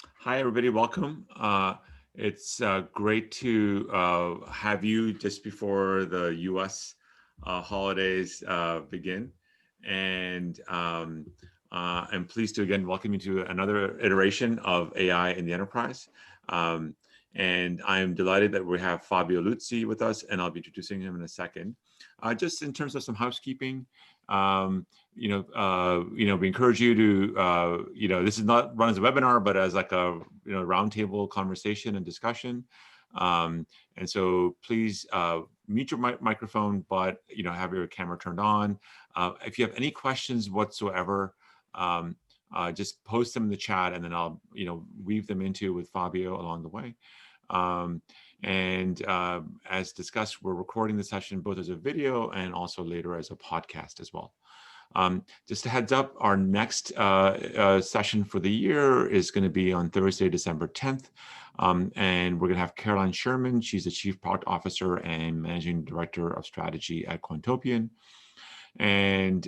Hi, everybody. Welcome. It's great to have you just before the U.S. Holidays begin, and I'm pleased to again welcome you to another iteration of AI in the enterprise. Um, and I'm delighted that we have Fabio Luzzi with us, and I'll be introducing him in a second. Just in terms of some housekeeping. Um, we encourage you to, this is not run as a webinar, but as like a, roundtable conversation and discussion. And so please mute your microphone, but, have your camera turned on. If you have any questions whatsoever, just post them in the chat and then I'll, weave them into with Fabio along the way. As discussed, we're recording the session both as a video and also later as a podcast as well. Just a heads up, our next session for the year is going to be on Thursday, December 10th. And we're going to have Caroline Sherman. She's the Chief Product Officer and Managing Director of Strategy at Quantopian. And,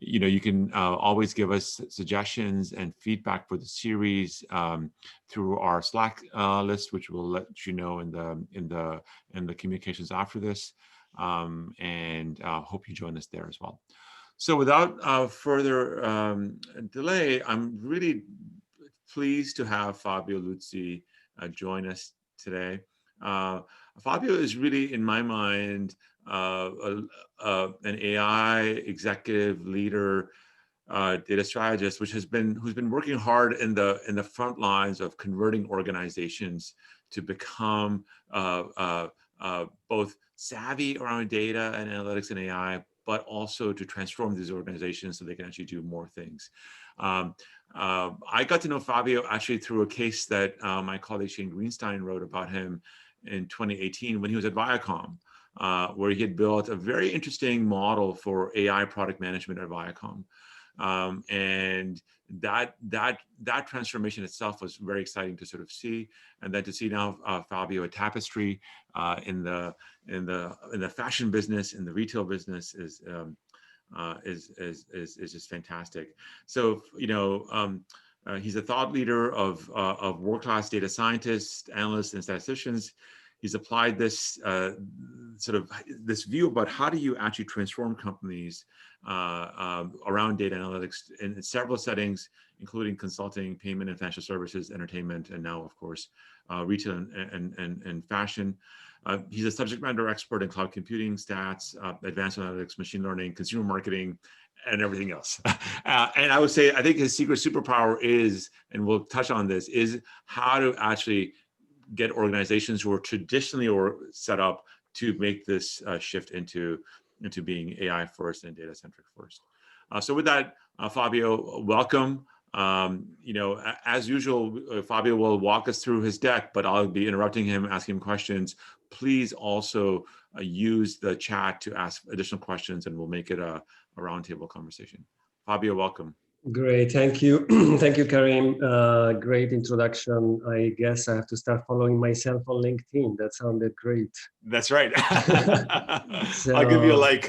you can always give us suggestions and feedback for the series through our Slack list, which we'll let you know in the communications after this. Hope you join us there as well. So without further delay, I'm really pleased to have Fabio Luzzi join us today. Fabio is really, in my mind, an AI executive leader, data strategist, who's been working hard in the front lines of converting organizations to become both savvy around data and analytics and AI, but also to transform these organizations so they can actually do more things. I got to know Fabio actually through a case that my colleague Shane Greenstein wrote about him in 2018 when he was at Viacom, where he had built a very interesting model for AI product management at Viacom. And that transformation itself was very exciting to sort of see, and then to see now Fabio at Tapestry in the fashion business, in the retail business is just fantastic. So he's a thought leader of world-class data scientists, analysts, and statisticians. He's applied this this view about how do you actually transform companies around data analytics in several settings, including consulting, payment and financial services, entertainment, and now, of course, retail and fashion. He's a subject matter expert in cloud computing, stats, advanced analytics, machine learning, consumer marketing, and everything else. And I would say, I think his secret superpower is, and we'll touch on this, is how to actually get organizations who are traditionally set up to make this shift into being AI first and data centric first. So with that, Fabio, welcome. As usual, Fabio will walk us through his deck, but I'll be interrupting him, asking him questions. Please also use the chat to ask additional questions, and we'll make it a roundtable conversation. Fabio, welcome. Great, thank you. Thank you, Karim. Great introduction. I guess I have to start following myself on LinkedIn. That sounded great. That's right. So, I'll give you a like.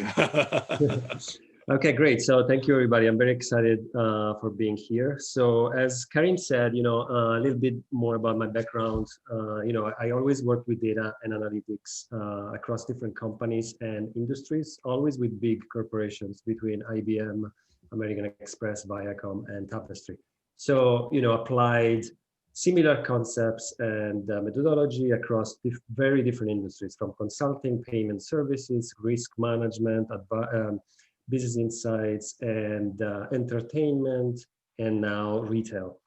Okay, great. So thank you, everybody. I'm very excited for being here. So as Karim said, a little bit more about my background. I always worked with data and analytics across different companies and industries, always with big corporations between IBM, American Express, Viacom, and Tapestry. So, applied similar concepts and methodology across very different industries, from consulting, payment services, risk management, business insights, and entertainment, and now retail.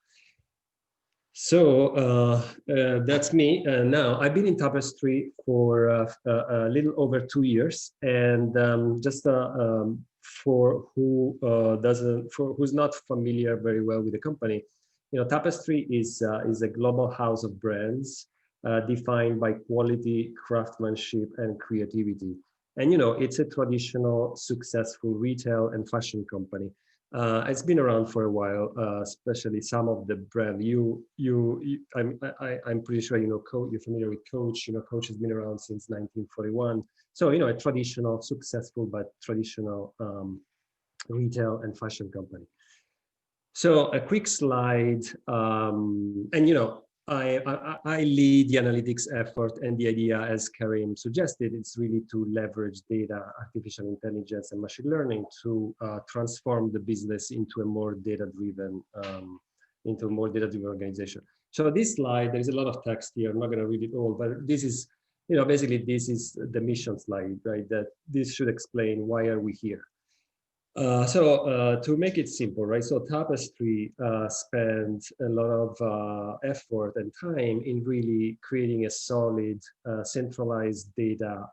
So that's me. Now I've been in Tapestry for a little over 2 years, and for who's not familiar very well with the company, Tapestry is a global house of brands defined by quality, craftsmanship, and creativity. And it's a traditional, successful retail and fashion company. It's been around for a while, especially some of the brand. I'm pretty sure you're familiar with Coach. Coach has been around since 1941. So a traditional, successful but traditional retail and fashion company. So a quick slide, and I lead the analytics effort, and the idea, as Karim suggested, is really to leverage data, artificial intelligence, and machine learning to transform the business into a more data-driven organization. So this slide, there is a lot of text here. I'm not going to read it all, but this is, basically this is the mission slide, right? That this should explain why are we here. To make it simple, right? So Tapestry spent a lot of effort and time in really creating a solid, centralized data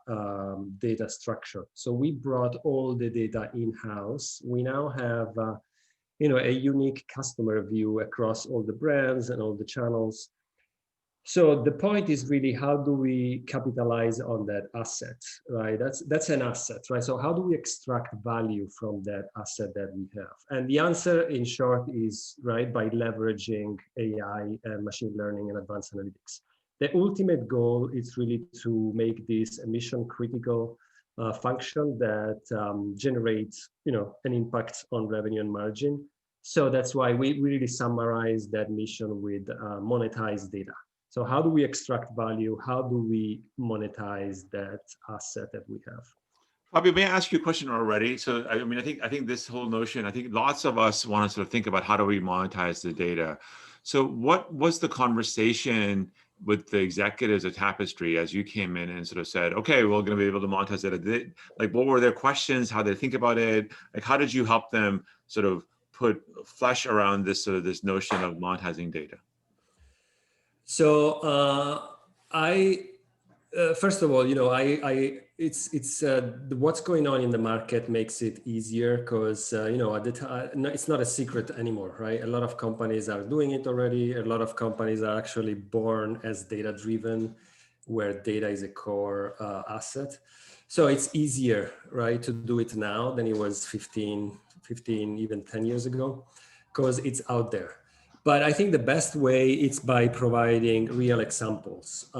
structure. So we brought all the data in-house. We now have, a unique customer view across all the brands and all the channels. So the point is really, how do we capitalize on that asset, right? That's an asset, right? So how do we extract value from that asset that we have? And the answer, in short, is right by leveraging AI and machine learning and advanced analytics. The ultimate goal is really to make this a mission-critical function that generates, an impact on revenue and margin. So that's why we really summarize that mission with monetized data. So how do we extract value? How do we monetize that asset that we have? Fabio, may I ask you a question already? So, I mean, I think this whole notion, I think lots of us want to sort of think about how do we monetize the data. So what was the conversation with the executives at Tapestry as you came in and sort of said, okay, we're going to be able to monetize data? Like, what were their questions? How did they think about it? Like, how did you help them sort of put flesh around this sort of this notion of monetizing data? So first of all, it's what's going on in the market makes it easier because at the time it's not a secret anymore, right? A lot of companies are doing it already. A lot of companies are actually born as data driven, where data is a core asset. So it's easier, right, to do it now than it was 15, even 10 years ago, because it's out there. But I think the best way is by providing real examples.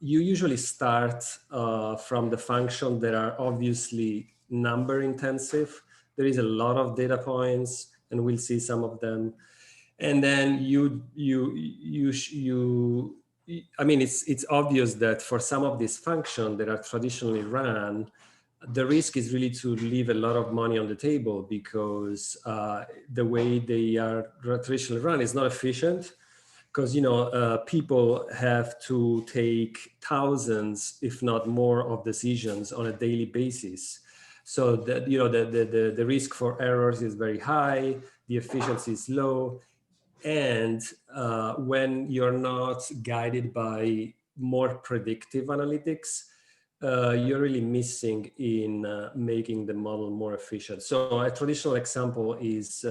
You usually start from the functions that are obviously number intensive. There is a lot of data points, and we'll see some of them. And then it's obvious that for some of these functions that are traditionally run, the risk is really to leave a lot of money on the table because the way they are traditionally run is not efficient, because people have to take thousands, if not more, of decisions on a daily basis. So that the risk for errors is very high, the efficiency is low, and when you're not guided by more predictive analytics, you're really missing in making the model more efficient. So a traditional example is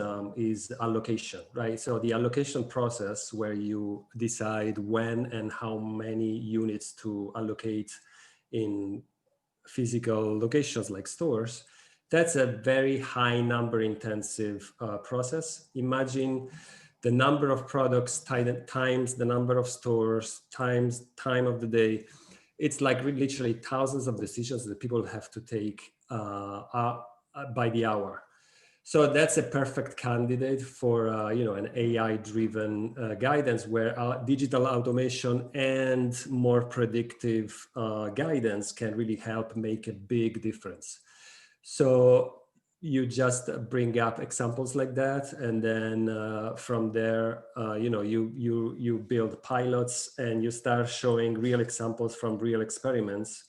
allocation, right? So the allocation process, where you decide when and how many units to allocate in physical locations like stores, that's a very high number intensive process. Imagine the number of products times the number of stores times time of the day. It's like literally thousands of decisions that people have to take by the hour. So that's a perfect candidate for an AI-driven guidance, where digital automation and more predictive guidance can really help make a big difference. So you just bring up examples like that, and then from there, you build pilots and you start showing real examples from real experiments,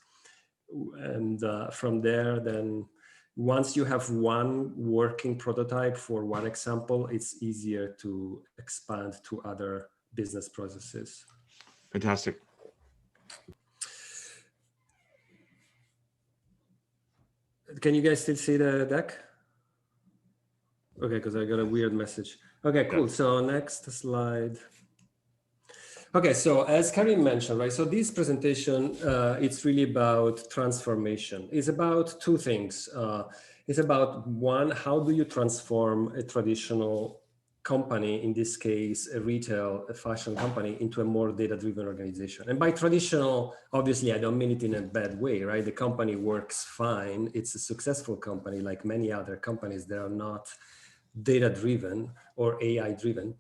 and from there, then once you have one working prototype for one example, it's easier to expand to other business processes. Fantastic. Can you guys still see the deck? Okay, because I got a weird message. Okay, cool. Yeah. So next slide. Okay, so as Karim mentioned, right, so this presentation, it's really about transformation. It's about two things. It's about, one, how do you transform a traditional company, in this case, a fashion company, into a more data-driven organization. And by traditional, obviously, I don't mean it in a bad way, right? The company works fine. It's a successful company, like many other companies that are not data-driven or AI-driven.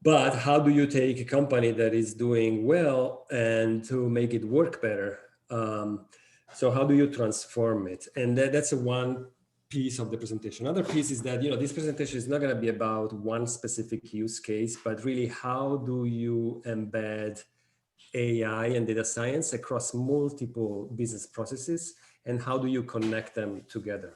But how do you take a company that is doing well and to make it work better? So how do you transform it? And that's one piece of the presentation. Another piece is that, this presentation is not going to be about one specific use case, but really how do you embed AI and data science across multiple business processes, and how do you connect them together?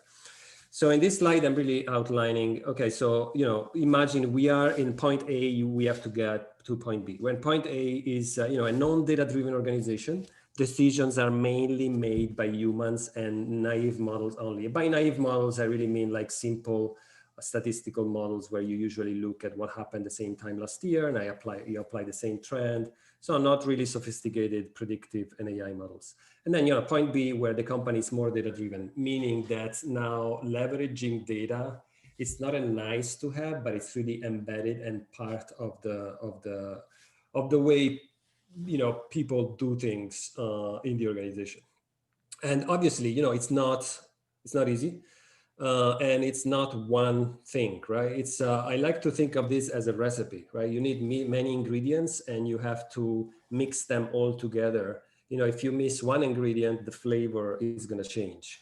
So in this slide, I'm really outlining, okay, so, imagine we are in point A, we have to get to point B. When point A is, a non-data driven organization, decisions are mainly made by humans and naive models only. By naive models, I really mean like simple statistical models where you usually look at what happened the same time last year and you apply the same trend. So not really sophisticated predictive and AI models. And then, point B, where the company is more data driven, meaning that now leveraging data, it's not a nice to have, but it's really embedded and part of the way, people do things in the organization. And obviously, it's not easy. And it's not one thing, right? It's I like to think of this as a recipe, right? You need many ingredients and you have to mix them all together. If you miss one ingredient, the flavor is going to change.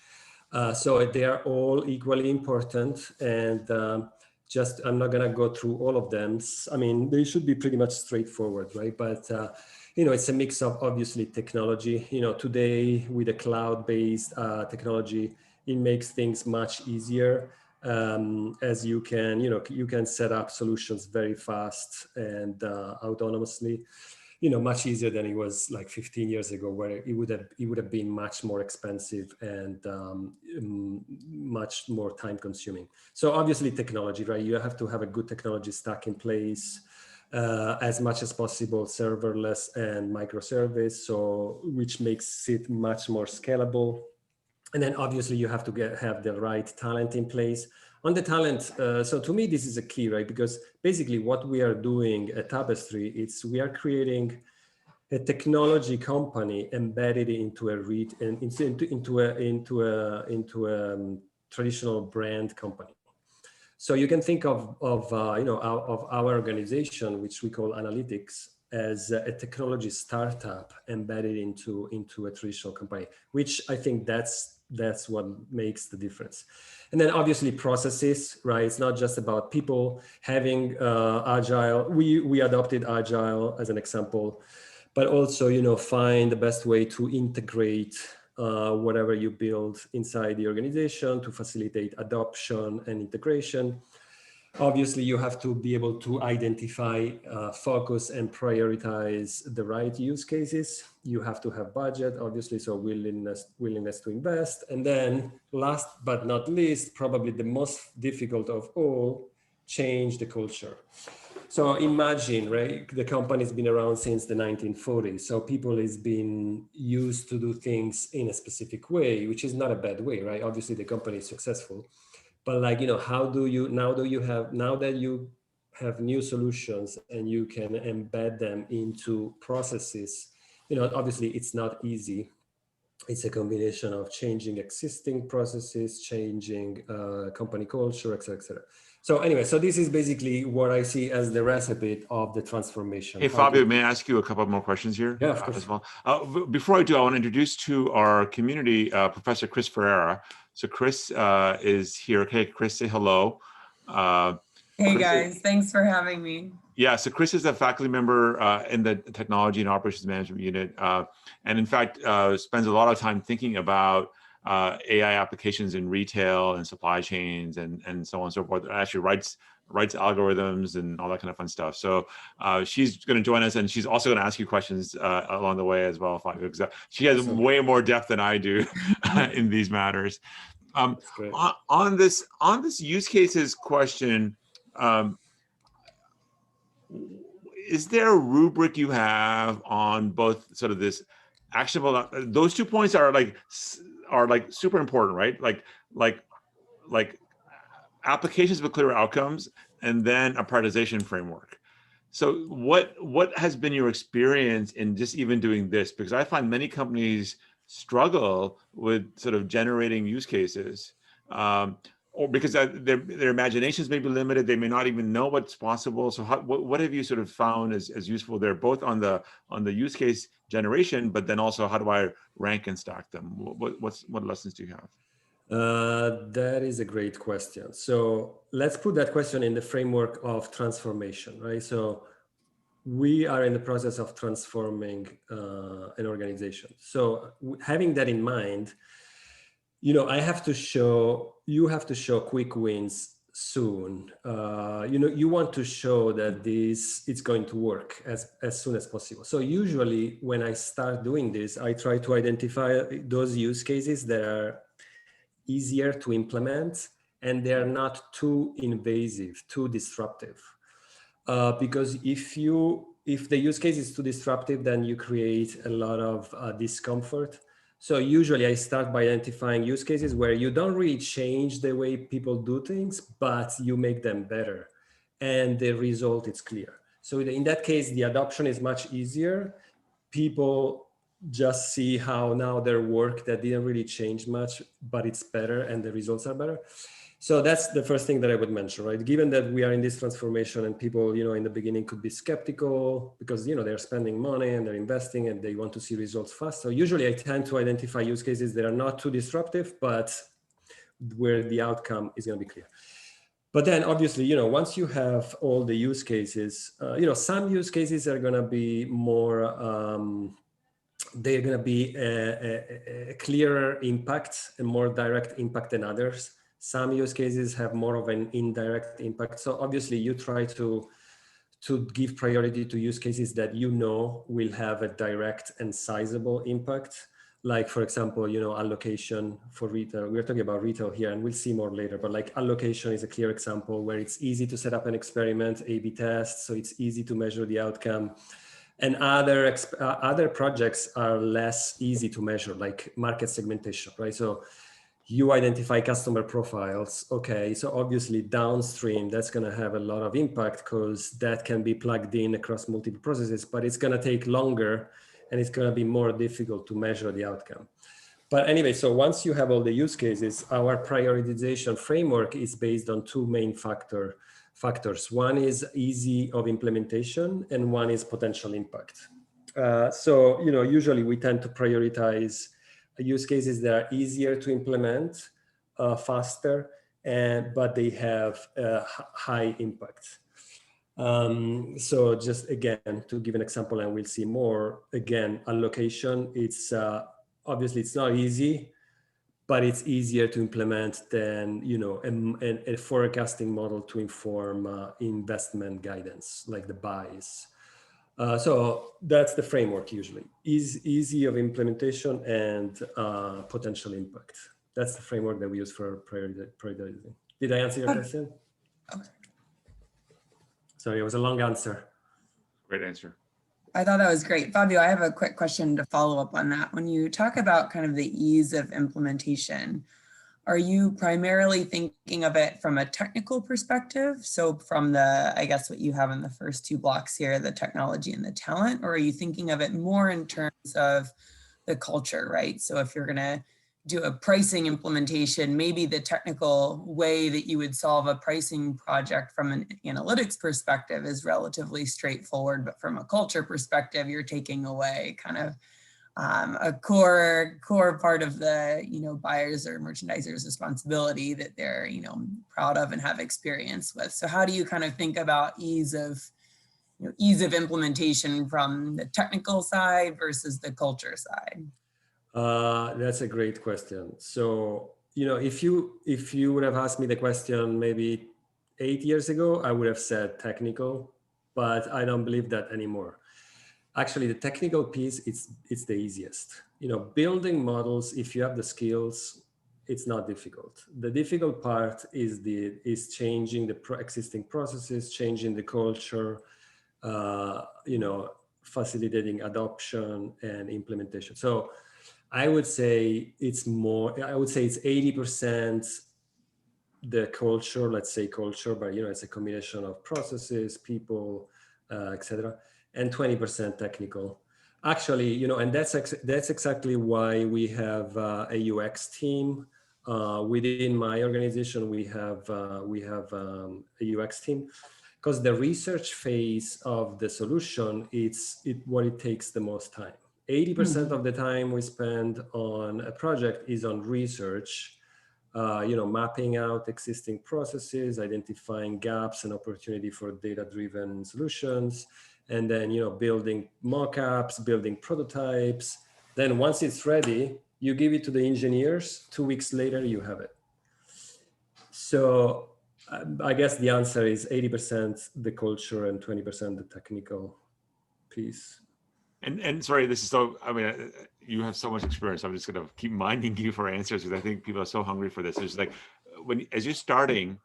So they are all equally important, and I'm not going to go through all of them. I mean, they should be pretty much straightforward, right? But it's a mix of obviously technology. Today with a cloud-based technology, it makes things much easier, as you can set up solutions very fast and autonomously, much easier than it was like 15 years ago, where it would have been much more expensive and much more time consuming. So obviously technology, right? You have to have a good technology stack in place, as much as possible serverless and microservice, so which makes it much more scalable. And then obviously you have to have the right talent in place. On the talent, so to me, this is a key, right? Because basically what we are doing at Tapestry, we are creating a technology company embedded into a traditional brand company. So you can think of our organization, which we call analytics, as a technology startup embedded into a traditional company, which I think that's what makes the difference. And then obviously processes, right? It's not just about people having agile. We adopted agile as an example, but also, find the best way to integrate whatever you build inside the organization to facilitate adoption and integration. Obviously, you have to be able to identify, focus, and prioritize the right use cases. You have to have budget, obviously, so willingness to invest. And then last but not least, probably the most difficult of all, change the culture. So imagine, right, the company's been around since the 1940s. So people has been used to do things in a specific way, which is not a bad way, right? Obviously, the company is successful. But how do you, now that you have new solutions and you can embed them into processes, obviously it's not easy. It's a combination of changing existing processes, changing company culture, et cetera, et cetera. So anyway, so this is basically what I see as the recipe of the transformation. Hey, Fabio, may I ask you a couple more questions here? Yeah, of course. As well. Before I do, I want to introduce to our community Professor Chris Ferreira. So Chris is here. Okay, Chris, say hello. Hey guys, thanks for having me. Yeah, so Chris is a faculty member in the Technology and Operations Management Unit, and in fact spends a lot of time thinking about AI applications in retail and supply chains and so on and so forth. Actually writes algorithms and all that kind of fun stuff. So she's going to join us, and she's also going to ask you questions along the way as well, because she has way more depth than I do in these matters. On this use cases question, is there a rubric you have on both sort of this actionable? Those 2 points are like super important, right? Like applications with clear outcomes and then a prioritization framework. So what has been your experience in just even doing this? Because I find many companies struggle with sort of generating use cases, or because their imaginations may be limited, they may not even know what's possible. So what have you sort of found as useful there, both on the use case generation, but then also how do I rank and stack them? What lessons do you have? That is a great question. So let's put that question in the framework of transformation, right? So we are in the process of transforming an organization. So having that in mind, I have to show, you have to show quick wins soon. You want to show that it's going to work as soon as possible. So usually when I start doing this, I try to identify those use cases that are easier to implement and they're not too invasive, too disruptive. Because if the use case is too disruptive, then you create a lot of discomfort. So usually I start by identifying use cases where you don't really change the way people do things, but you make them better. And the result is clear. So in that case, the adoption is much easier. People just see how now their work that didn't really change much, but it's better and the results are better. So that's the first thing that I would mention, right? Given that we are in this transformation and people, in the beginning could be skeptical because, they're spending money and they're investing and they want to see results fast. So usually I tend to identify use cases that are not too disruptive, but where the outcome is going to be clear. But then obviously, once you have all the use cases, some use cases are going to be more, they're going to be a clearer impact, a more direct impact than others. Some use cases have more of an indirect impact. So obviously you try to give priority to use cases that will have a direct and sizable impact. Like, for example, allocation for retail. We're talking about retail here and we'll see more later, but like allocation is a clear example where it's easy to set up an experiment, A/B test, so it's easy to measure the outcome. And other projects are less easy to measure, like market segmentation, right? So you identify customer profiles. Okay, so obviously downstream, that's going to have a lot of impact because that can be plugged in across multiple processes, but it's going to take longer and it's going to be more difficult to measure the outcome. But anyway, so once you have all the use cases, our prioritization framework is based on two main factors. One is easy of implementation and one is potential impact. So, usually we tend to prioritize use cases that are easier to implement, faster, but they have high impact. So just again, to give an example, and we'll see more, again, allocation, it's obviously it's not easy, but it's easier to implement than, a forecasting model to inform investment guidance, like the buys. So that's the framework usually, is easy of implementation and potential impact. That's the framework that we use for prioritizing. Did I answer your question? Okay. Sorry, it was a long answer. Great answer. I thought that was great. Fabio, I have a quick question to follow up on that. When you talk about kind of the ease of implementation, are you primarily thinking of it from a technical perspective? So from the, I guess what you have in the first two blocks here, the technology and the talent, or are you thinking of it more in terms of the culture, right? So if you're gonna do a pricing implementation, maybe the technical way that you would solve a pricing project from an analytics perspective is relatively straightforward, but from a culture perspective, you're taking away kind of a core part of the buyers or merchandisers' responsibility that they're proud of and have experience with. So how do you kind of think about ease of implementation from the technical side versus the culture side? That's a great question. So if you would have asked me the question maybe 8 years ago, I would have said technical, but I don't believe that anymore. Actually, the technical piece, it's the easiest. Building models, if you have the skills, it's not difficult. The difficult part is changing the existing processes, changing the culture, facilitating adoption and implementation. So I would say it's 80% the culture, let's say culture, but it's a combination of processes, people, etc., and 20% technical. Actually, and that's exactly why we have a UX team. Within my organization, we have a UX team, because the research phase of the solution, it's what it takes the most time. 80% of the time we spend on a project is on research, mapping out existing processes, identifying gaps and opportunity for data-driven solutions, and then, building mock-ups, building prototypes. Then once it's ready, you give it to the engineers. 2 weeks later, you have it. So I guess the answer is 80% the culture and 20% the technical piece. And sorry, this is so, I mean, you have so much experience. I'm just going to keep minding you for answers, because I think people are so hungry for this. It's like, as you're starting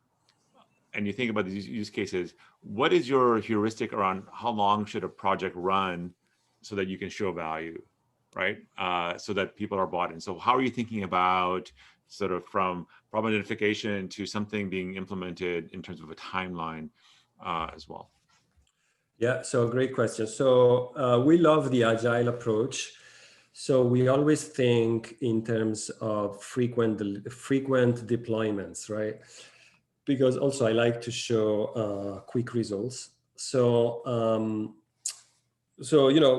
and you think about these use cases, what is your heuristic around how long should a project run so that you can show value, right? So that people are bought in. So how are you thinking about sort of from problem identification to something being implemented in terms of a timeline as well? Yeah, so great question. So we love the agile approach. So we always think in terms of frequent deployments, right? Because also I like to show quick results. So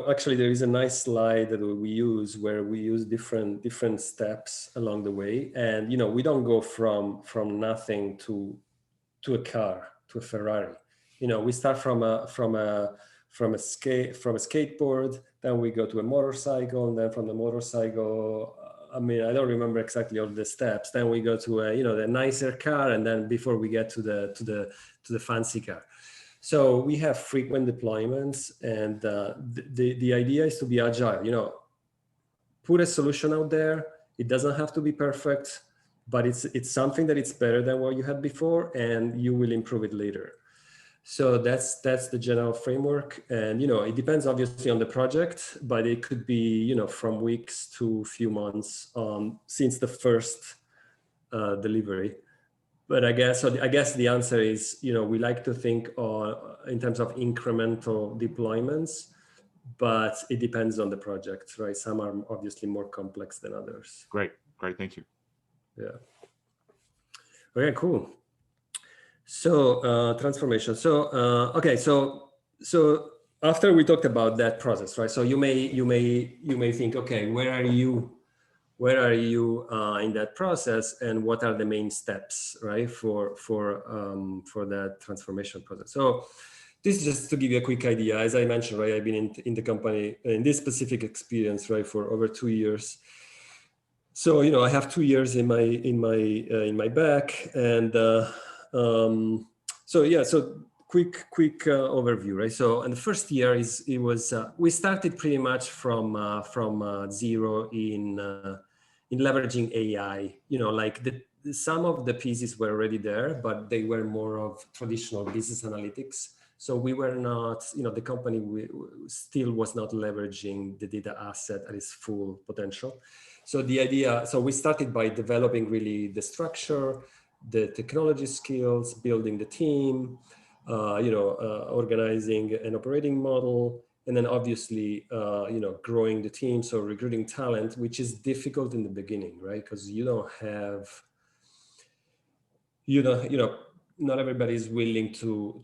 actually there is a nice slide that we use where we use different steps along the way, and we don't go from nothing to a car, to a Ferrari. We start from a skateboard, then we go to a motorcycle, and then from the motorcycle, I don't remember exactly all the steps. Then we go to the nicer car, and then before we get to the fancy car. So we have frequent deployments, and the idea is to be agile. Put a solution out there. It doesn't have to be perfect, but it's something that it's better than what you had before, and you will improve it later. So that's the general framework, and it depends obviously on the project, but it could be from weeks to few months since the first delivery. But I guess the answer is we like to think in terms of incremental deployments, but it depends on the project, right? Some are obviously more complex than others. Great, thank you. Yeah. Okay, cool. So transformation. So okay, so after we talked about that process, right? So you may think, okay, where are you in that process, and what are the main steps, right, for that transformation process? So this is just to give you a quick idea. As I mentioned, right, I've been in the company in this specific experience, right, for over 2 years. So I have 2 years in my back, and so yeah, so quick overview, right? So in the first year we started pretty much from zero in leveraging AI. Like some of the pieces were already there, but they were more of traditional business analytics. So we were not, the company still was not leveraging the data asset at its full potential. So we started by developing really the structure, the technology skills, building the team, organizing an operating model, and then obviously, growing the team. So recruiting talent, which is difficult in the beginning, right? Because you don't have, not everybody is willing to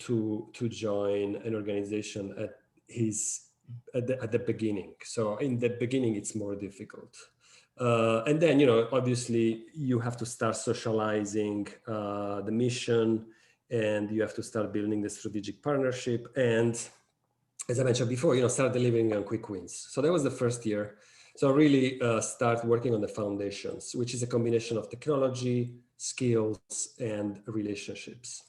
join an organization at the beginning. So in the beginning, it's more difficult. And then, obviously you have to start socializing the mission, and you have to start building the strategic partnership. And as I mentioned before, start delivering on quick wins. So that was the first year. So really start working on the foundations, which is a combination of technology, skills, and relationships.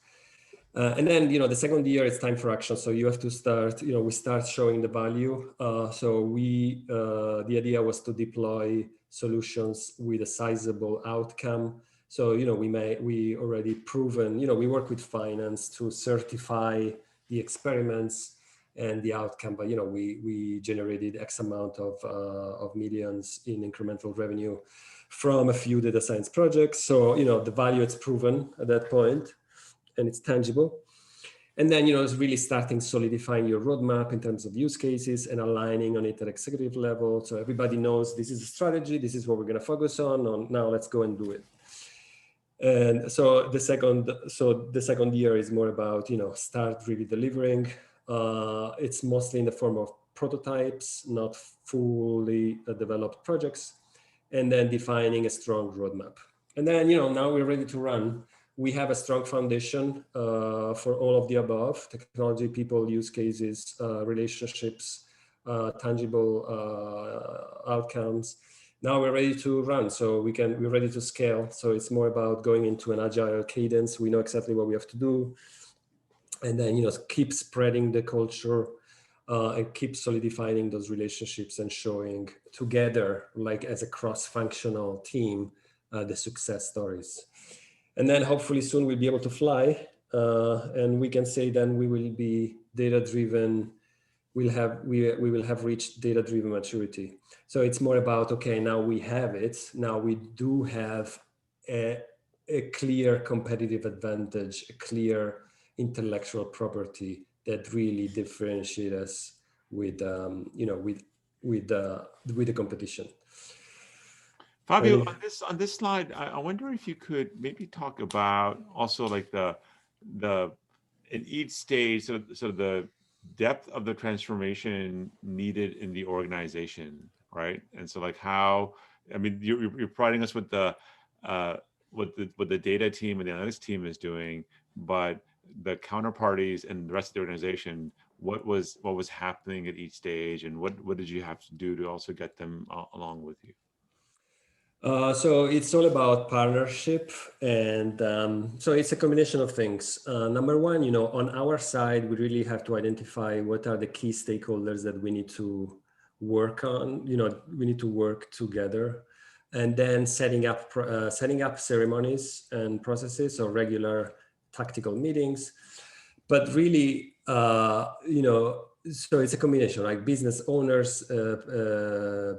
And then, the second year, it's time for action. So you have to start, we start showing the value. So the idea was to deploy solutions with a sizable outcome. So, we already proven, we work with finance to certify the experiments. and the outcome, but we generated X amount of millions in incremental revenue from a few data science projects. So the value it's proven at that point, and it's tangible. And then it's really starting solidifying your roadmap in terms of use cases and aligning on it at executive level, so everybody knows this is a strategy, this is what we're going to focus on. Now let's go and do it. And so the second year is more about start really delivering. It's mostly in the form of prototypes, not fully developed projects, and then defining a strong roadmap. And then now we're ready to run. We have a strong foundation for all of the above: technology, people, use cases, relationships, tangible outcomes. Now we're ready to run, so we're ready to scale. So it's more about going into an agile cadence. We know exactly what we have to do, and then keep spreading the culture and keep solidifying those relationships and showing together, like as a cross-functional team, the success stories. And then hopefully soon we'll be able to fly, and we can say then we will be data-driven. We will have reached data-driven maturity. So it's more about, okay, now we have it. Now we do have a clear competitive advantage, a clear intellectual property that really differentiates us with the competition. Fabio, on this slide, I wonder if you could maybe talk about also like the in each stage, so the depth of the transformation needed in the organization, right? And so like how, I mean, you're providing us with the what the data team and the analytics team is doing, but the counterparties and the rest of the organization, what was happening at each stage, and what did you have to do to also get them along with you? So it's all about partnership, and so it's a combination of things. Number one, on our side, we really have to identify what are the key stakeholders that we need to work on. We need to work together, and then setting up ceremonies and processes or regular tactical meetings. But really, so it's a combination, like business owners,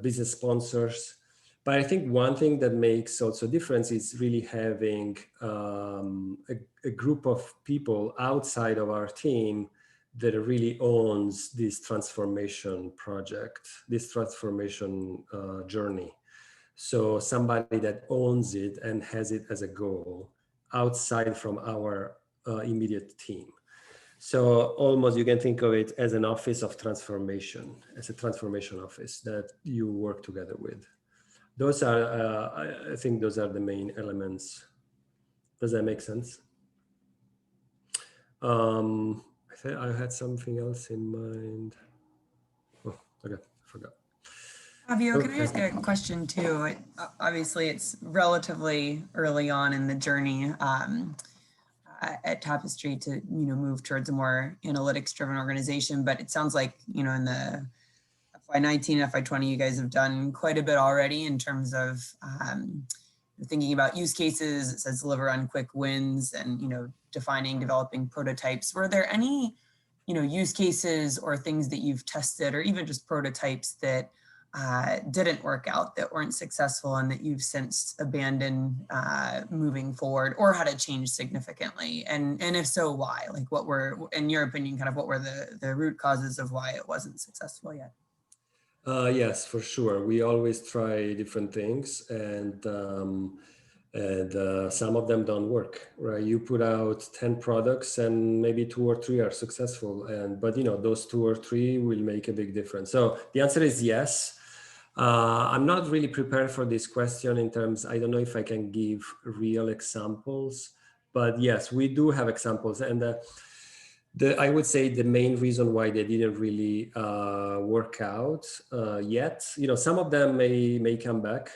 business sponsors. But I think one thing that makes also difference is really having a group of people outside of our team that really owns this transformation project, this transformation journey. So somebody that owns it and has it as a goal outside from our immediate team. So almost you can think of it as an office of transformation, as a transformation office that you work together with. Those are, I think those are the main elements. Does that make sense? I think I had something else in mind. Oh, okay, I forgot. Fabio, can I ask a question too? Obviously, it's relatively early on in the journey at Tapestry to move towards a more analytics-driven organization, but it sounds like in the FY19, FY20, you guys have done quite a bit already in terms of thinking about use cases. It says deliver on quick wins and defining, developing prototypes. Were there any use cases or things that you've tested, or even just prototypes that didn't work out, that weren't successful, and that you've since abandoned moving forward, or had it changed significantly? And if so, why? Like, what were, in your opinion, kind of what were the root causes of why it wasn't successful yet? Yes, for sure. We always try different things, and some of them don't work, right? You put out 10 products and maybe 2 or 3 are successful, but those 2 or 3 will make a big difference. So the answer is yes. I'm not really prepared for this question in terms, I don't know if I can give real examples, but yes, we do have examples. And I would say the main reason why they didn't really work out yet, some of them may come back.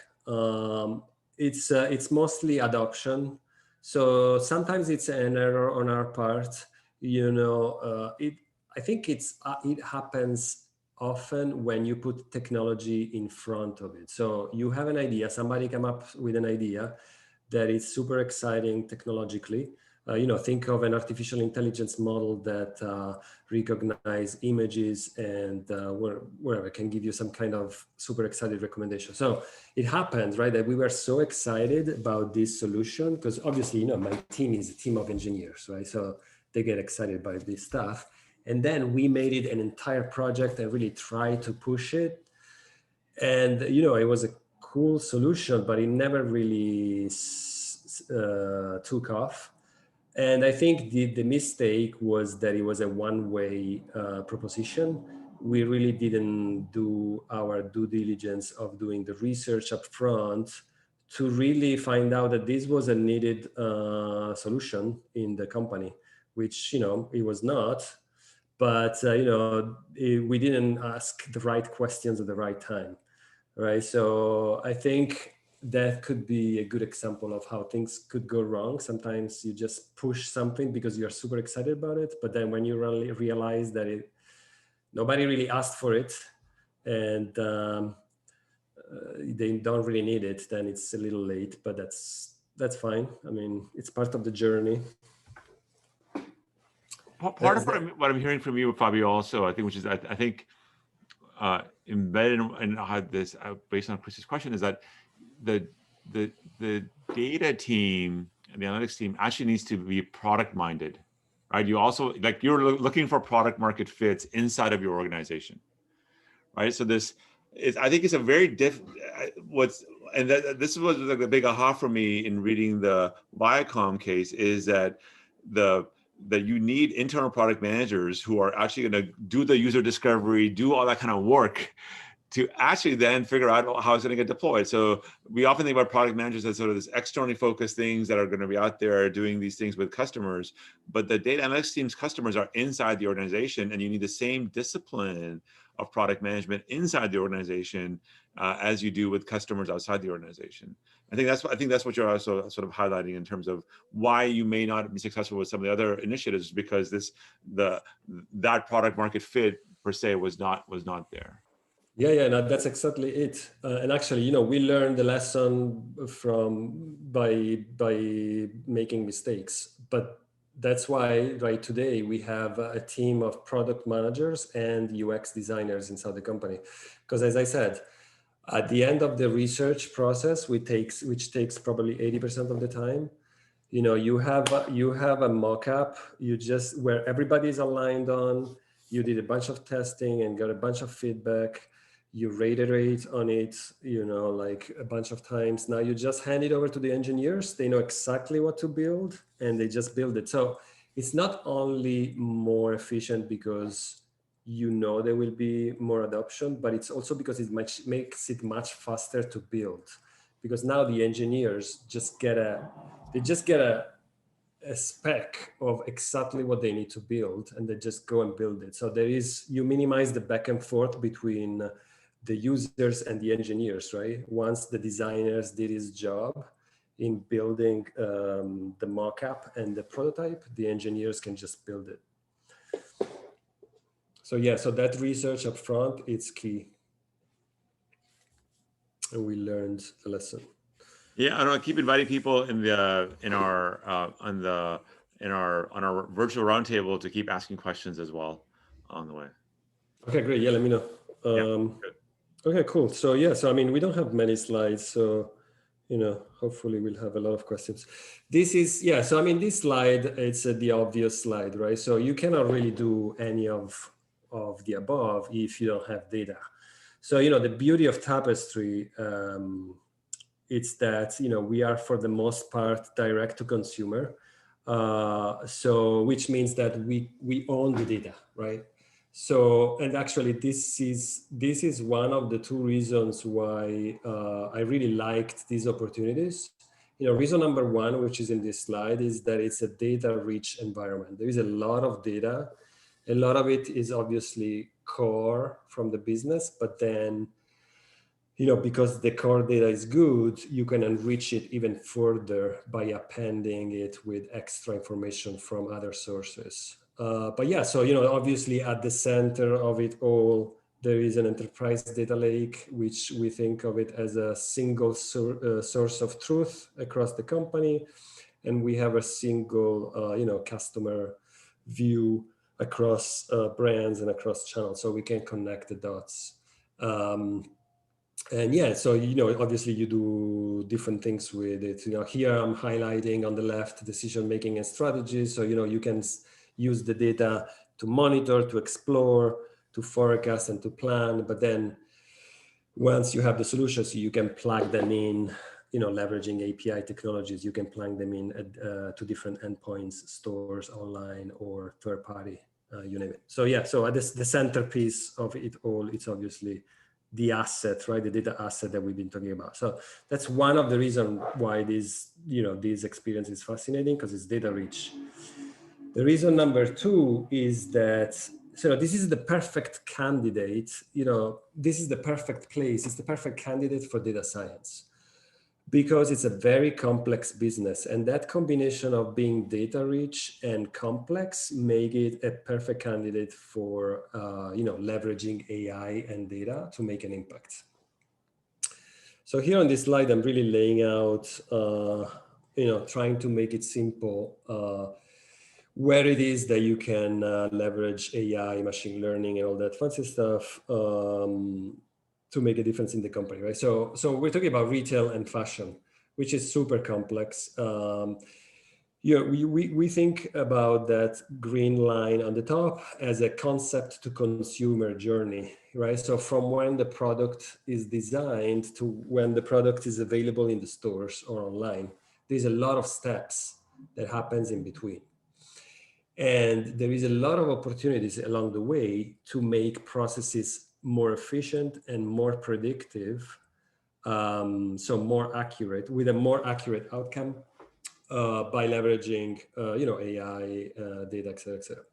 It's mostly adoption. So sometimes it's an error on our part. I think it happens often when you put technology in front of it. So you have an idea, somebody come up with an idea that is super exciting technologically, think of an artificial intelligence model that recognize images and wherever can give you some kind of super excited recommendation. So it happened, right, that we were so excited about this solution because obviously, my team is a team of engineers, right? So they get excited by this stuff. And then we made it an entire project and really tried to push it. And, it was a cool solution, but it never really took off. And I think the mistake was that it was a one-way proposition. We really didn't do our due diligence of doing the research up front to really find out that this was a needed solution in the company, which, it was not. But, we didn't ask the right questions at the right time, right? So I think that could be a good example of how things could go wrong. Sometimes you just push something because you're super excited about it, but then when you really realize that nobody really asked for it and they don't really need it, then it's a little late, but that's fine. I mean, it's part of the journey. Part of what I'm hearing from you, Fabio, also, I think, which is, I think, embedded in this, based on Chris's question, is that the data team and the analytics team actually needs to be product minded, right? You also, like, you're looking for product market fits inside of your organization, right? So this is, I think, it's a very this was like the big aha for me in reading the Viacom case, is that that you need internal product managers who are actually going to do the user discovery, do all that kind of work to actually then figure out how it's going to get deployed. So we often think about product managers as sort of this externally focused things that are going to be out there doing these things with customers, but the data analytics team's customers are inside the organization, and you need the same discipline of product management inside the organization as you do with customers outside the organization. I think that's what you're also sort of highlighting in terms of why you may not be successful with some of the other initiatives, because that product market fit per se was not there. Yeah, no, that's exactly it. And actually, we learned the lesson by making mistakes. But that's why, right, today we have a team of product managers and UX designers inside the company. Because as I said, at the end of the research process, which takes probably 80% of the time, you have a mock-up, where everybody's aligned on. You did a bunch of testing and got a bunch of feedback. You reiterate on it, like a bunch of times. Now you just hand it over to the engineers. They know exactly what to build, and they just build it. So it's not only more efficient because there will be more adoption, but it's also because it makes it much faster to build. Because now the engineers just get a spec of exactly what they need to build, and they just go and build it. So you minimize the back and forth between the users and the engineers, right? Once the designers did his job in building the mock-up and the prototype, the engineers can just build it. So yeah, so that research up front, it's key. And we learned a lesson. Yeah, I keep inviting people on our virtual roundtable to keep asking questions as well on the way. Okay, great. Yeah, let me know. Good. Okay, cool. So yeah, so I mean, we don't have many slides, so hopefully we'll have a lot of questions. So I mean, this slide, it's the obvious slide, right? So you cannot really do any of the above if you don't have data. So the beauty of Tapestry, it's that we are for the most part direct to consumer, so which means that we own the data, right? So, and actually this is one of the two reasons why I really liked these opportunities. Reason number one, which is in this slide, is that it's a data rich environment. There is a lot of data. A lot of it is obviously core from the business, but then because the core data is good, you can enrich it even further by appending it with extra information from other sources. But yeah, so, obviously at the center of it all, there is an enterprise data lake, which we think of it as a single source of truth across the company. and we have a single, customer view across brands and across channels, so we can connect the dots. And yeah, so, obviously you do different things with it. Here I'm highlighting on the left decision-making and strategies. So, you can use the data to monitor, to explore, to forecast, and to plan. But then once you have the solutions, you can plug them in, leveraging API technologies. You can plug them in to different endpoints, stores, online, or third-party, you name it. So yeah, so the centerpiece of it all, it's obviously the asset, right? The data asset that we've been talking about. So that's one of the reasons why this experience is fascinating, because it's data rich. The reason number two is that, so this is the perfect candidate, this is the perfect place, it's the perfect candidate for data science, because it's a very complex business, and that combination of being data rich and complex make it a perfect candidate for leveraging AI and data to make an impact. So here on this slide, I'm really laying out, trying to make it simple, where it is that you can leverage AI, machine learning, and all that fancy stuff to make a difference in the company, right? So we're talking about retail and fashion, which is super complex. We think about that green line on the top as a concept to consumer journey, right? So from when the product is designed to when the product is available in the stores or online, there's a lot of steps that happens in between. And there is a lot of opportunities along the way to make processes more efficient and more predictive, so more accurate, with a more accurate outcome by leveraging, AI, data, et cetera, et cetera.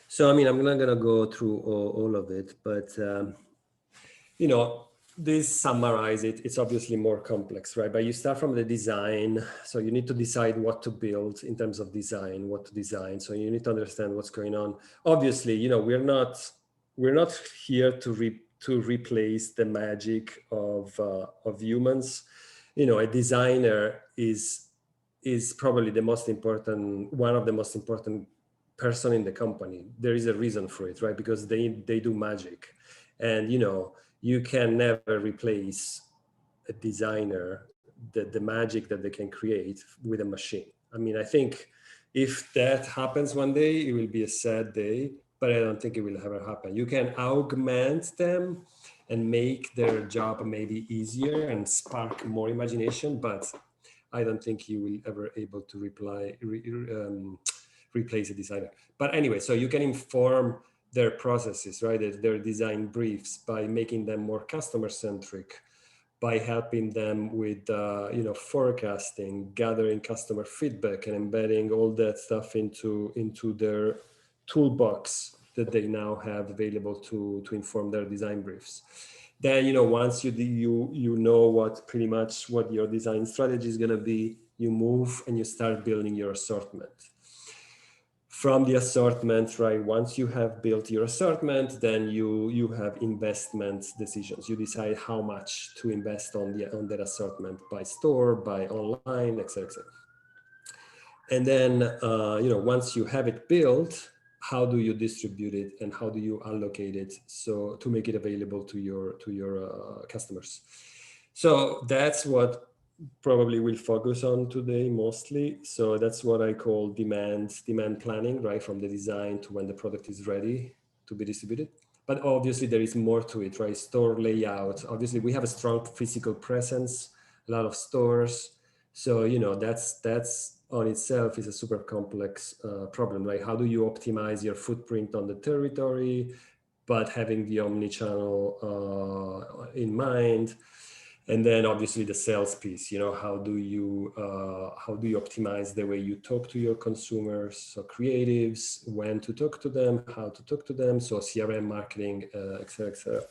So, I'm not going to go through all of it, but, this summarize it. It's obviously more complex, right? But you start from the design. So you need to decide what to build in terms of design, what to design. So you need to understand what's going on. Obviously, we're not here to replace the magic of humans. A designer is probably one of the most important person in the company. There is a reason for it, right? Because they do magic, and you can never replace a designer, the magic that they can create with a machine. I think if that happens one day, it will be a sad day, but I don't think it will ever happen. You can augment them and make their job maybe easier and spark more imagination, but I don't think you will ever able to replace a designer. But anyway, so you can inform their processes, right? Their design briefs by making them more customer-centric, by helping them with, forecasting, gathering customer feedback, and embedding all that stuff into their toolbox that they now have available to inform their design briefs. Then, once you know pretty much what your design strategy is going to be, you move and you start building your assortment. From the assortment, right, once you have built your assortment, then you have investment decisions. You decide how much to invest on that assortment, by store, by online, et cetera, et cetera. And then, once you have it built, how do you distribute it and how do you allocate it so to make it available to your customers? So that's what probably we'll focus on today mostly. So that's what I call demand planning, right? From the design to when the product is ready to be distributed. But obviously there is more to it, right? Store layout. Obviously we have a strong physical presence, a lot of stores. So, that's on itself is a super complex problem, right? How do you optimize your footprint on the territory, but having the omni-channel in mind? And then obviously the sales piece, how do you optimize the way you talk to your consumers? So creatives, when to talk to them, how to talk to them. So CRM marketing, et cetera, et cetera.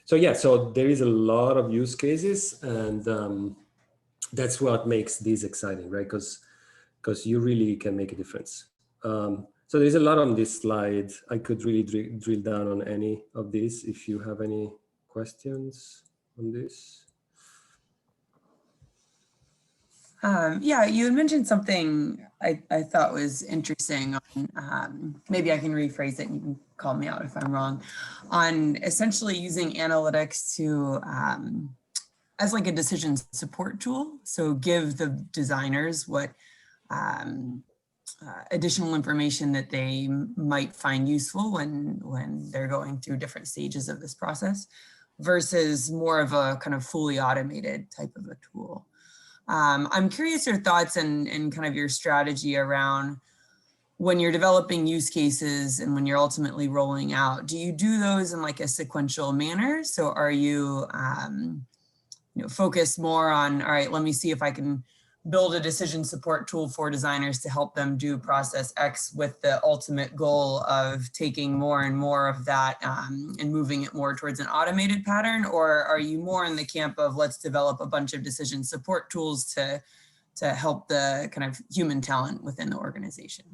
So yeah, so there is a lot of use cases, and that's what makes this exciting, right? Because you really can make a difference. So there's a lot on this slide. I could really drill down on any of these if you have any questions on this. Yeah, you had mentioned something I thought was interesting on, maybe I can rephrase it and you can call me out if I'm wrong, on essentially using analytics to, as like a decision support tool. So give the designers what additional information that they might find useful when they're going through different stages of this process versus more of a kind of fully automated type of a tool. I'm curious your thoughts and kind of your strategy around when you're developing use cases and when you're ultimately rolling out. Do you do those in like a sequential manner? So are you, focused more on, all right, let me see if I can build a decision support tool for designers to help them do process X with the ultimate goal of taking more and more of that and moving it more towards an automated pattern? Or are you more in the camp of let's develop a bunch of decision support tools to help the kind of human talent within the organization?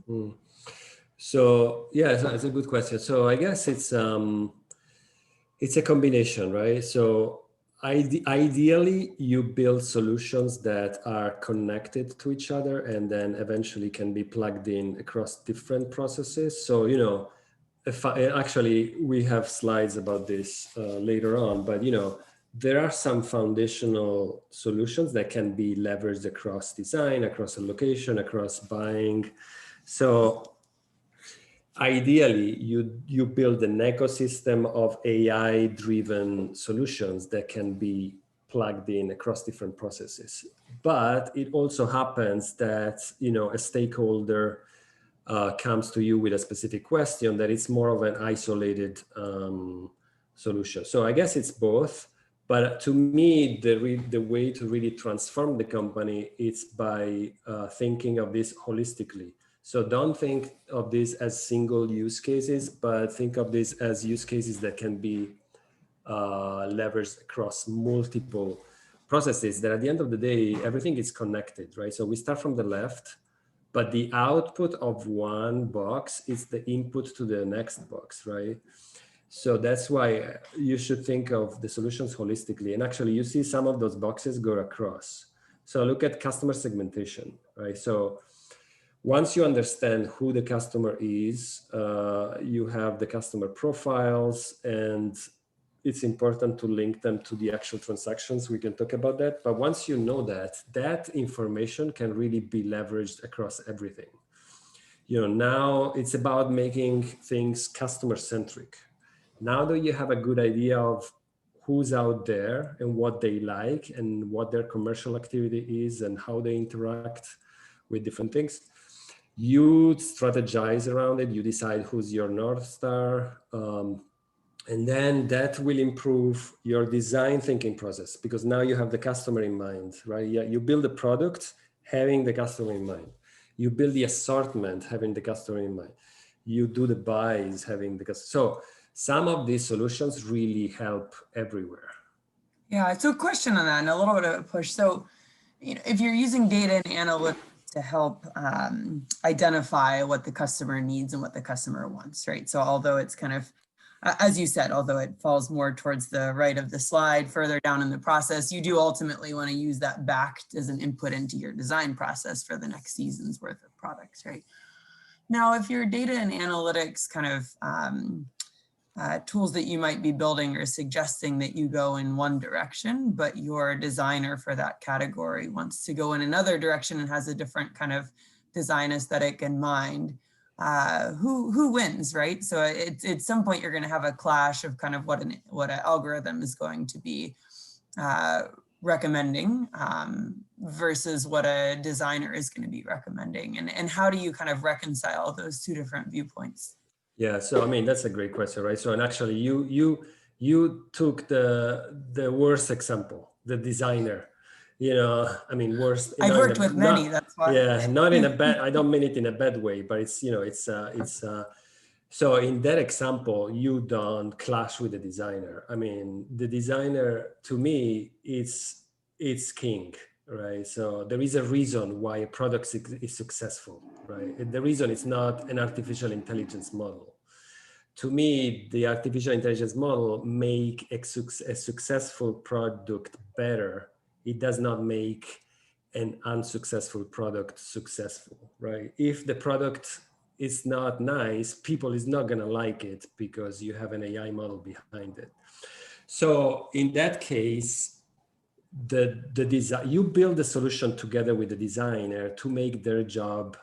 So yeah, it's a good question. So I guess it's a combination, right? So ideally, you build solutions that are connected to each other and then eventually can be plugged in across different processes. So, actually, we have slides about this later on, but, there are some foundational solutions that can be leveraged across design, across allocation, across buying. So ideally, you build an ecosystem of AI-driven solutions that can be plugged in across different processes. But it also happens that a stakeholder comes to you with a specific question that it's more of an isolated solution. So I guess it's both. But to me, the way to really transform the company is by thinking of this holistically. So don't think of this as single use cases, but think of this as use cases that can be leveraged across multiple processes that at the end of the day, everything is connected, right? So we start from the left, but the output of one box is the input to the next box, right? So that's why you should think of the solutions holistically. And actually you see some of those boxes go across. So look at customer segmentation, right? So once you understand who the customer is, you have the customer profiles, and it's important to link them to the actual transactions. We can talk about that. But once you know that, that information can really be leveraged across everything. Now it's about making things customer-centric. Now that you have a good idea of who's out there and what they like and what their commercial activity is and how they interact with different things, you strategize around it, you decide who's your North Star, and then that will improve your design thinking process because now you have the customer in mind, right? Yeah, you build a product having the customer in mind. You build the assortment having the customer in mind. You do the buys having the customer. So some of these solutions really help everywhere. Yeah, so a question on that and a little bit of a push. So, if you're using data and analytics to help identify what the customer needs and what the customer wants, right? So although it's kind of, as you said, although it falls more towards the right of the slide, further down in the process, you do ultimately want to use that back as an input into your design process for the next season's worth of products, right? Now, if your data and analytics kind of tools that you might be building are suggesting that you go in one direction, but your designer for that category wants to go in another direction and has a different kind of design aesthetic in mind, who wins, right? So at some point you're going to have a clash of kind of what an algorithm is going to be recommending versus what a designer is going to be recommending, and how do you kind of reconcile those two different viewpoints? Yeah, so I mean that's a great question, right? So and actually you took the worst example, the designer. I mean worst. I've worked with many. That's why. Yeah, not in a bad. I don't mean it in a bad way, but it's so in that example you don't clash with the designer. I mean the designer to me it's king, right? So there is a reason why a product is successful, right? The reason it's not an artificial intelligence model. To me, the artificial intelligence model make a successful product better. It does not make an unsuccessful product successful, right? If the product is not nice, people is not gonna like it because you have an AI model behind it. So in that case, the design, you build the solution together with the designer to make their job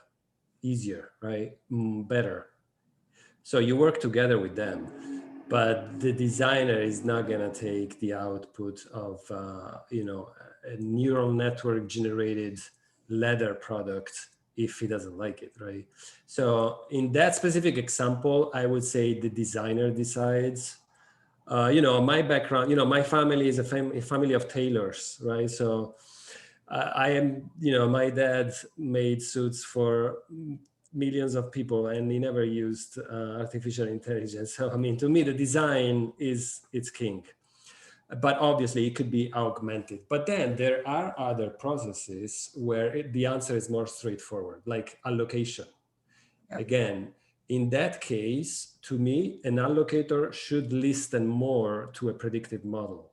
easier, right? Better. So you work together with them, but the designer is not gonna take the output of a neural network generated leather product if he doesn't like it, right? So in that specific example, I would say the designer decides. My background, my family is a family of tailors, right? So I am, my dad made suits for millions of people and he never used artificial intelligence. So, I mean, to me, the design it's king, but obviously it could be augmented. But then there are other processes where the answer is more straightforward, like allocation. Yep. Again, in that case, to me, an allocator should listen more to a predictive model.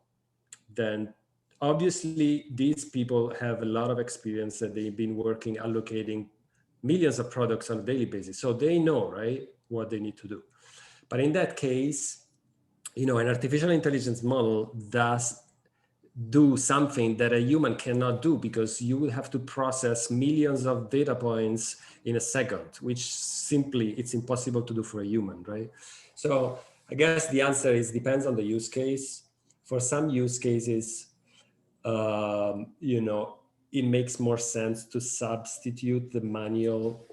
Then obviously these people have a lot of experience that they've been working allocating millions of products on a daily basis. So they know, right, what they need to do. But in that case, an artificial intelligence model does do something that a human cannot do because you will have to process millions of data points in a second, which simply it's impossible to do for a human, right? So I guess the answer is depends on the use case. For some use cases, it makes more sense to substitute the manual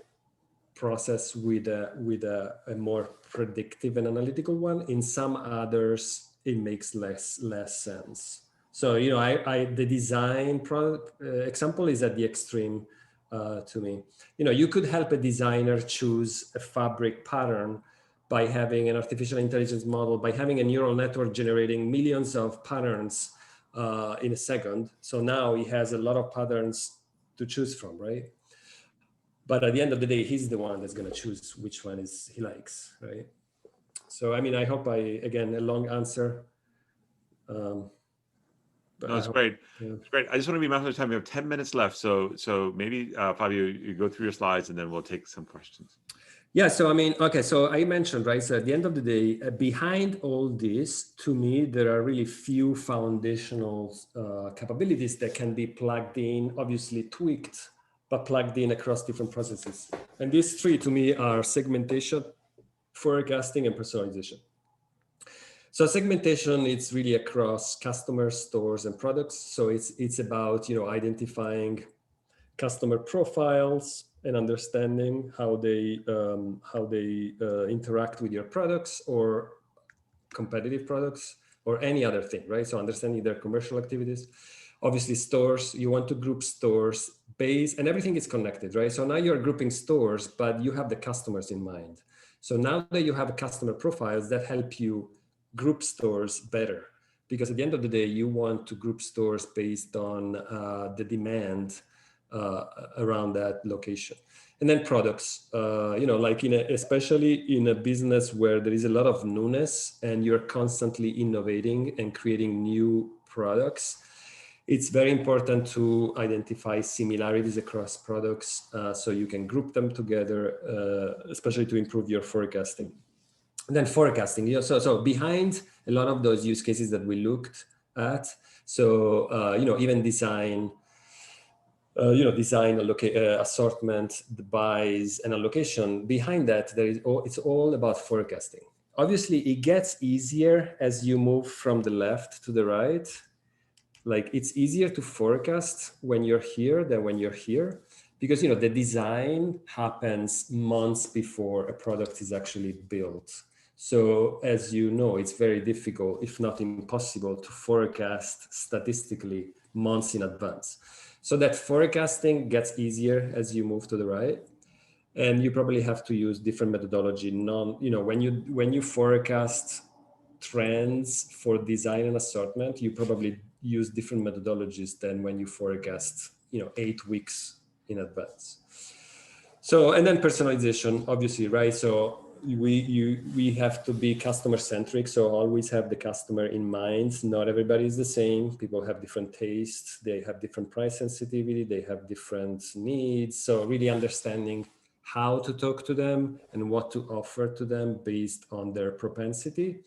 process with a more predictive and analytical one. In some others, it makes less sense. So, the design product example is at the extreme to me. You could help a designer choose a fabric pattern by having an artificial intelligence model, by having a neural network generating millions of patterns in a second. So now he has a lot of patterns to choose from, right? But at the end of the day, he's the one that's going to choose which one he likes, right? So, I mean, I hope again, a long answer. No, it's great. Yeah. It's great. I just want to be mindful of time. We have 10 minutes left. So maybe, Fabio, you go through your slides and then we'll take some questions. Yeah, so I mean, okay, so I mentioned, right, so at the end of the day, behind all this, to me, there are really few foundational capabilities that can be plugged in, obviously tweaked, but plugged in across different processes. And these three, to me, are segmentation, forecasting, and personalization. So segmentation, it's really across customers, stores, and products. So it's about, identifying customer profiles and understanding how they interact with your products or competitive products or any other thing, right? So understanding their commercial activities. Obviously stores, you want to group stores based, and everything is connected, right? So now you're grouping stores, but you have the customers in mind. So now that you have customer profiles that help you group stores better, because at the end of the day, you want to group stores based on the demand around that location. And then products, like especially in a business where there is a lot of newness and you're constantly innovating and creating new products, it's very important to identify similarities across products so you can group them together, especially to improve your forecasting. And then forecasting, so behind a lot of those use cases that we looked at, so, even design, design, assortment, the buys, and allocation. Behind that, it's all about forecasting. Obviously, it gets easier as you move from the left to the right. Like it's easier to forecast when you're here than when you're here, because the design happens months before a product is actually built. So as you know, it's very difficult, if not impossible, to forecast statistically months in advance. So that forecasting gets easier as you move to the right, and you probably have to use different methodology. When you forecast trends for design and assortment, you probably use different methodologies than when you forecast 8 weeks in advance. So, and then personalization, obviously, right? So we have to be customer centric. So always have the customer in mind. Not everybody is the same. People have different tastes. They have different price sensitivity. They have different needs. So really understanding how to talk to them and what to offer to them based on their propensity.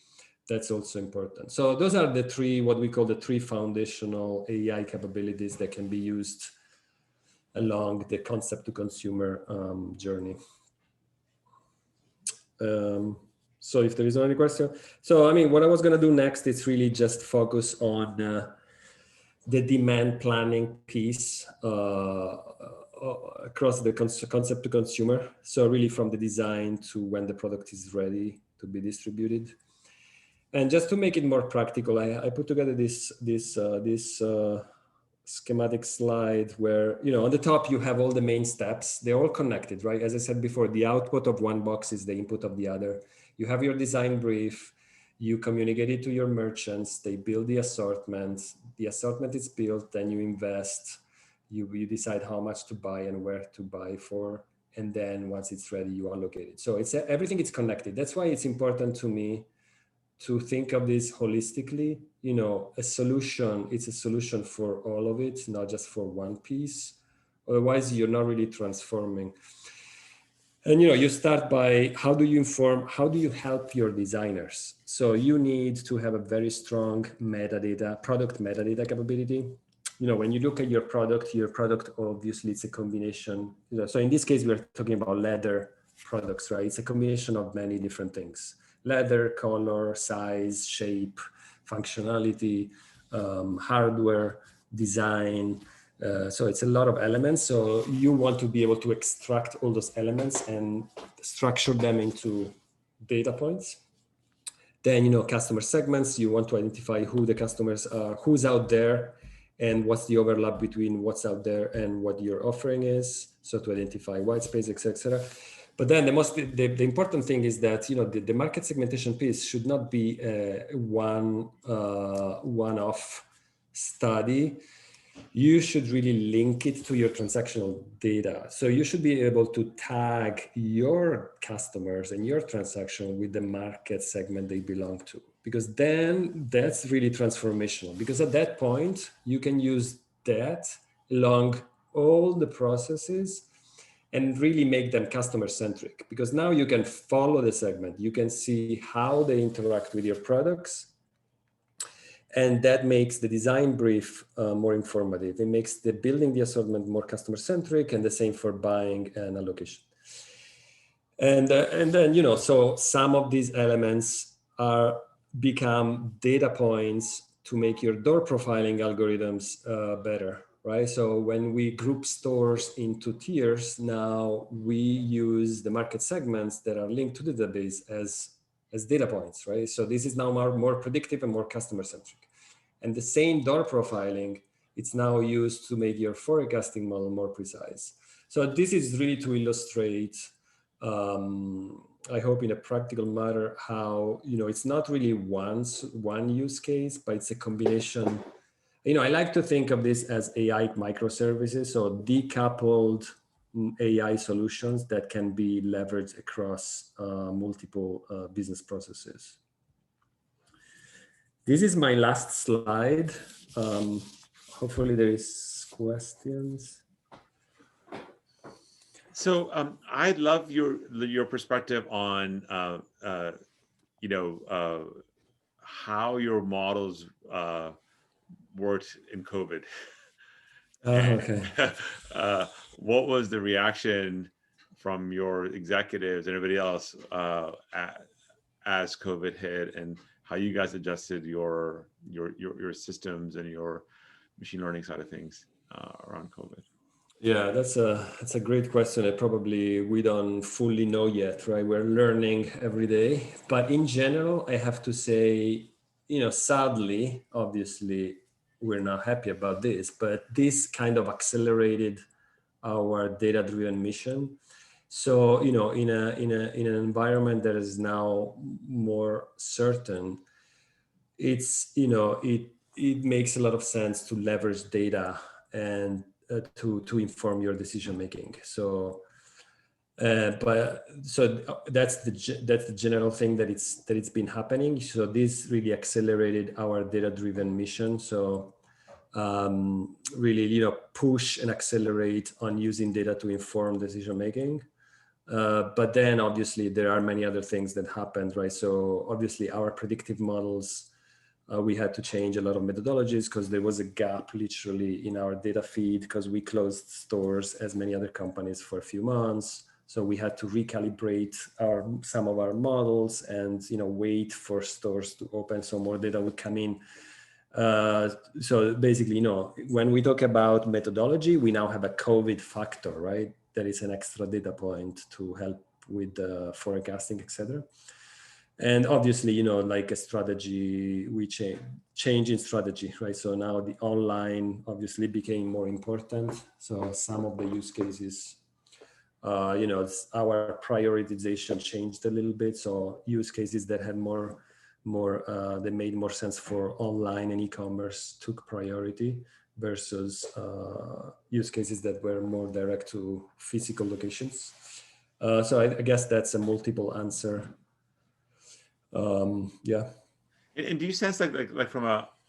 That's also important. So those are the three, what we call the three foundational AI capabilities that can be used along the concept to consumer journey. So if there is no any question, so I mean, what I was going to do next is really just focus on the demand planning piece across the concept to consumer. So really from the design to when the product is ready to be distributed. And just to make it more practical, I put together this schematic slide where, you know, on the top you have all the main steps. They're all connected, right? As I said before, the output of one box is the input of the other. You have your design brief, you communicate it to your merchants, they build the assortment is built, then you invest, you decide how much to buy and where to buy for, and then once it's ready, you allocate it. So it's everything is connected. That's why it's important to me to think of this holistically. You know, a solution, it's a solution for all of it, not just for one piece. Otherwise, you're not really transforming. And, you know, you start by how do you inform, how do you help your designers? So you need to have a very strong metadata, product metadata capability. You know, when you look at your product obviously it's a combination. You know, so in this case, we're talking about leather products, right? It's a combination of many different things. Leather, color, size, shape, functionality, hardware, design. So it's a lot of elements. So you want to be able to extract all those elements and structure them into data points. Then, you know, customer segments, you want to identify who the customers are, who's out there, and what's the overlap between what's out there and what your offering is. So to identify white space, etc. But then the important thing is that, you know, the market segmentation piece should not be a one-off study. You should really link it to your transactional data. So you should be able to tag your customers and your transaction with the market segment they belong to, because then that's really transformational, because at that point you can use that along all the processes and really make them customer centric, because now you can follow the segment. You can see how they interact with your products. And that makes the design brief more informative. It makes the building the assortment more customer centric, and the same for buying and allocation. And then, you know, so some of these elements become data points to make your door profiling algorithms better, right? So when we group stores into tiers, now we use the market segments that are linked to the database as data points, right? So this is now more predictive and more customer centric. And the same door profiling, it's now used to make your forecasting model more precise. So this is really to illustrate, I hope in a practical matter, how, you know, it's not really one use case, but it's a combination. You know, I like to think of this as AI microservices, so decoupled AI solutions that can be leveraged across multiple business processes. This is my last slide. Hopefully there is questions. So I'd love your perspective on you know, how your models worked in COVID. Okay. What was the reaction from your executives and everybody else as COVID hit, and how you guys adjusted your systems and your machine learning side of things around COVID? Yeah, that's a great question. We don't fully know yet, right? We're learning every day. But in general, I have to say, you know, sadly, obviously, we're not happy about this, but this kind of accelerated our data-driven mission. So, you know, in an environment that is now more certain, it's, you know, it makes a lot of sense to leverage data and to inform your decision making. So, But so that's the general thing that it's been happening. So this really accelerated our data-driven mission. So really, push and accelerate on using data to inform decision making. But then obviously there are many other things that happened, right? So obviously our predictive models, we had to change a lot of methodologies because there was a gap literally in our data feed because we closed stores as many other companies for a few months. So we had to recalibrate some of our models and wait for stores to open so more data would come in. So basically, when we talk about methodology, we now have a COVID factor, right? That is an extra data point to help with forecasting, etc. And obviously, like a strategy, we change in strategy, right? So now the online obviously became more important. So some of the use cases, our prioritization changed a little bit. So use cases that had that made more sense for online and e-commerce took priority versus use cases that were more direct to physical locations. So I guess that's a multiple answer. Yeah. And do you sense like from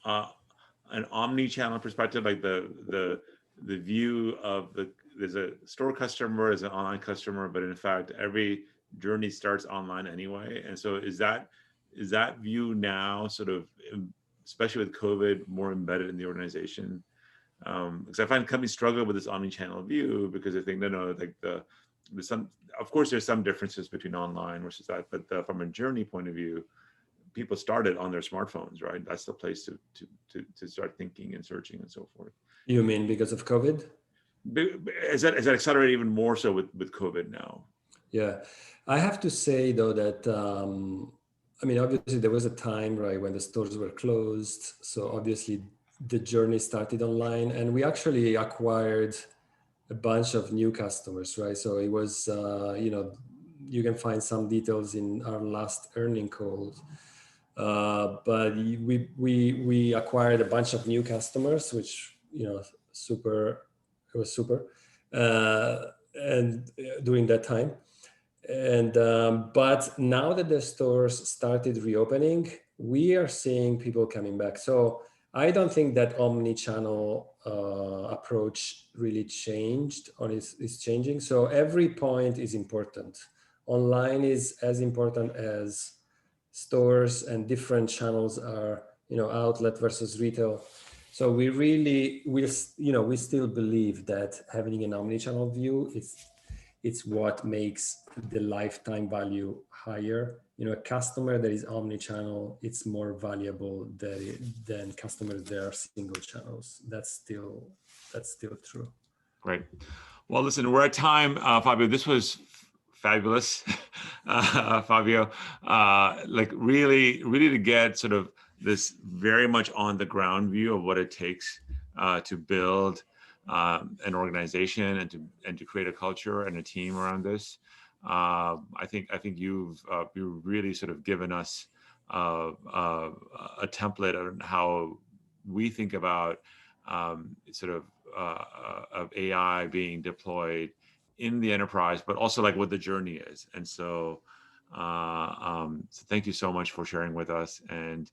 an omni-channel perspective, like the view of there's a store customer, there's an online customer, but in fact every journey starts online anyway, and so is that view now sort of, especially with COVID, more embedded in the organization? Because I find companies struggle with this omni-channel view because they think no, like there's some, of course there's some differences between online versus that, but from a journey point of view, people started on their smartphones, right? That's the place to start thinking and searching and so forth. You mean because of COVID? Is that accelerated even more so with COVID now? Yeah, I have to say though that obviously there was a time, right, when the stores were closed. So obviously the journey started online, and we actually acquired a bunch of new customers, right? So it was, you can find some details in our last earning calls. But we acquired a bunch of new customers, which it was super, and during that time, and but now that the stores started reopening, we are seeing people coming back. So I don't think that omni-channel approach really changed or is changing. So every point is important. Online is as important as stores, and different channels are, outlet versus retail. So we still believe that having an omni-channel view it's what makes the lifetime value higher. A customer that is omni-channel, it's more valuable than customers that are single channels. That's still true. Great. Well, listen, we're at time, Fabio. This was fabulous, Fabio. Like really to get sort of this very much on the ground view of what it takes to build an organization and to create a culture and a team around this. I think you've really sort of given us a template on how we think about sort of AI being deployed in the enterprise, but also like what the journey is. And so, so thank you so much for sharing with us, and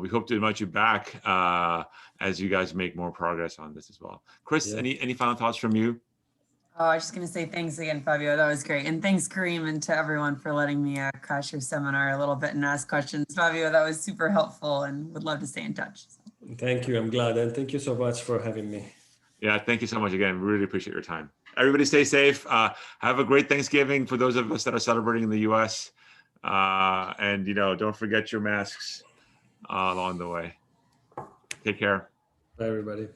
we hope to invite you back as you guys make more progress on this as well. Chris, yeah. Any final thoughts from you? Oh, I was just going to say thanks again, Fabio. That was great. And thanks, Karim, and to everyone for letting me crash your seminar a little bit and ask questions. Fabio, that was super helpful, and would love to stay in touch. Thank you. I'm glad. And thank you so much for having me. Yeah, thank you so much again. Really appreciate your time. Everybody stay safe. Have a great Thanksgiving for those of us that are celebrating in the US. And, don't forget your masks along the way. Take care. Bye, everybody.